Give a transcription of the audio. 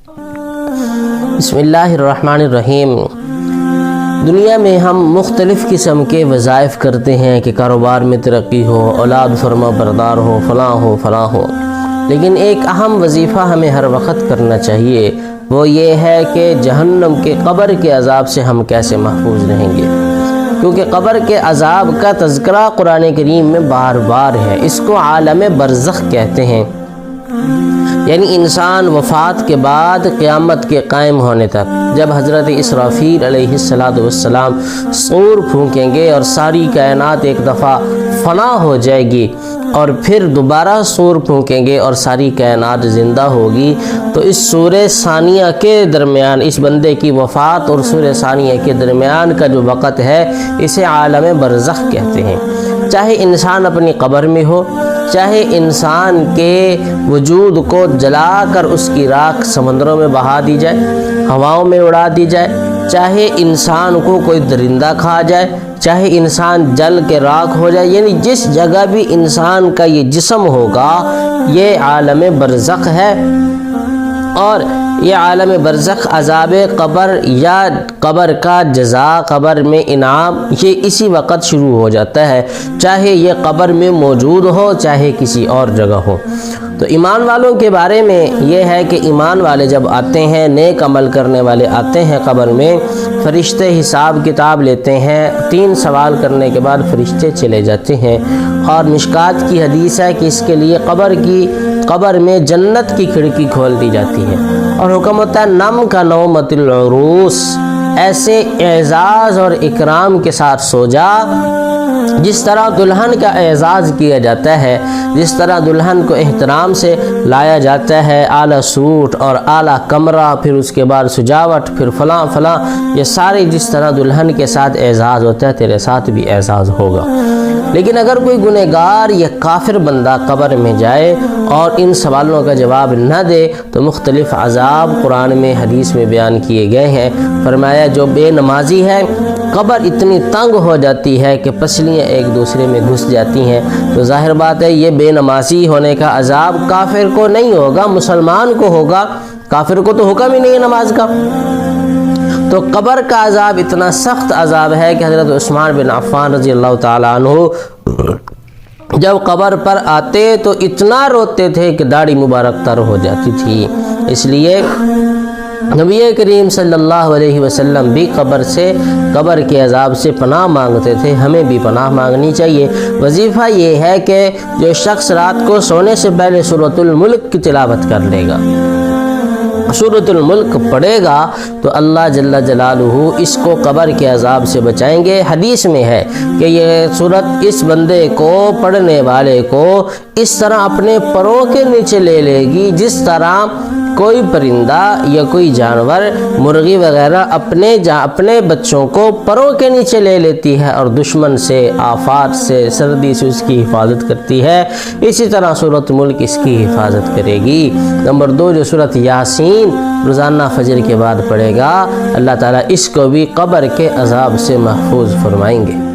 بسم اللہ الرحمن الرحیم۔ دنیا میں ہم مختلف قسم کے وظائف کرتے ہیں کہ کاروبار میں ترقی ہو، اولاد فرما بردار ہو، فلاں ہو، لیکن ایک اہم وظیفہ ہمیں ہر وقت کرنا چاہیے، وہ یہ ہے کہ جہنم کے قبر کے عذاب سے ہم کیسے محفوظ رہیں گے، کیونکہ قبر کے عذاب کا تذکرہ قرآن کریم میں بار بار ہے۔ اس کو عالم برزخ کہتے ہیں، یعنی انسان وفات کے بعد قیامت کے قائم ہونے تک، جب حضرت اسرافیل علیہ السلام صور پھونکیں گے اور ساری کائنات ایک دفعہ فنا ہو جائے گی، اور پھر دوبارہ صور پھونکیں گے اور ساری کائنات زندہ ہوگی، تو اس سور ثانیہ کے درمیان، اس بندے کی وفات اور سور ثانیہ کے درمیان کا جو وقت ہے، اسے عالم برزخ کہتے ہیں۔ چاہے انسان اپنی قبر میں ہو، چاہے انسان کے وجود کو جلا کر اس کی راکھ سمندروں میں بہا دی جائے، ہواؤں میں اڑا دی جائے، چاہے انسان کو کوئی درندہ کھا جائے، چاہے انسان جل کے راکھ ہو جائے، یعنی جس جگہ بھی انسان کا یہ جسم ہوگا، یہ عالم برزخ ہے۔ اور یہ عالم برزخ عذاب قبر یا قبر کا جزا، قبر میں انعام، یہ اسی وقت شروع ہو جاتا ہے، چاہے یہ قبر میں موجود ہو، چاہے کسی اور جگہ ہو۔ تو ایمان والوں کے بارے میں یہ ہے کہ ایمان والے جب آتے ہیں، نیک عمل کرنے والے آتے ہیں قبر میں، فرشتے حساب کتاب لیتے ہیں، 3 سوال کرنے کے بعد فرشتے چلے جاتے ہیں۔ اور مشکات کی حدیث ہے کہ اس کے لیے قبر میں جنت کی کھڑکی کھول دی جاتی ہے، اور حکم ہوتا ہے نم کا نومت العروس، ایسے اعزاز اور اکرام کے ساتھ سو جا جس طرح دلہن کا اعزاز کیا جاتا ہے، جس طرح دلہن کو احترام سے لایا جاتا ہے، اعلیٰ سوٹ اور اعلیٰ کمرہ، پھر اس کے بعد سجاوٹ، پھر فلاں، یہ سارے جس طرح دلہن کے ساتھ اعزاز ہوتا ہے، تیرے ساتھ بھی اعزاز ہوگا۔ لیکن اگر کوئی گنہگار یا کافر بندہ قبر میں جائے اور ان سوالوں کا جواب نہ دے تو مختلف عذاب قرآن میں، حدیث میں بیان کیے گئے ہیں۔ فرمایا جو بے نمازی ہے، قبر اتنی تنگ ہو جاتی ہے کہ پسلیاں ایک دوسرے میں گھس جاتی ہیں، تو ظاہر بات ہے یہ بے نمازی ہونے کا عذاب کافر کو نہیں ہوگا، مسلمان کو ہوگا، کافر کو تو حکم ہی نہیں ہے نماز کا۔ تو قبر کا عذاب اتنا سخت عذاب ہے کہ حضرت عثمان بن عفان رضی اللہ تعالیٰ عنہ جب قبر پر آتے تو اتنا روتے تھے کہ داڑھی مبارک تر ہو جاتی تھی۔ اس لیے نبی کریم صلی اللہ علیہ وسلم بھی قبر کے عذاب سے پناہ مانگتے تھے، ہمیں بھی پناہ مانگنی چاہیے۔ وظیفہ یہ ہے کہ جو شخص رات کو سونے سے پہلے سورۃ الملک کی تلاوت کر لے گا، سورۃ الملک پڑھے گا، تو اللہ جل جلالہ اس کو قبر کے عذاب سے بچائیں گے۔ حدیث میں ہے کہ یہ سورت اس بندے کو، پڑھنے والے کو، اس طرح اپنے پروں کے نیچے لے لے گی جس طرح کوئی پرندہ یا کوئی جانور، مرغی وغیرہ اپنے بچوں کو پروں کے نیچے لے لیتی ہے اور دشمن سے، آفات سے، سردی سے اس کی حفاظت کرتی ہے، اسی طرح سورۃ ملک اس کی حفاظت کرے گی۔ نمبر 2 جو سورۃ یاسین روزانہ فجر کے بعد پڑھے گا، اللہ تعالیٰ اس کو بھی قبر کے عذاب سے محفوظ فرمائیں گے۔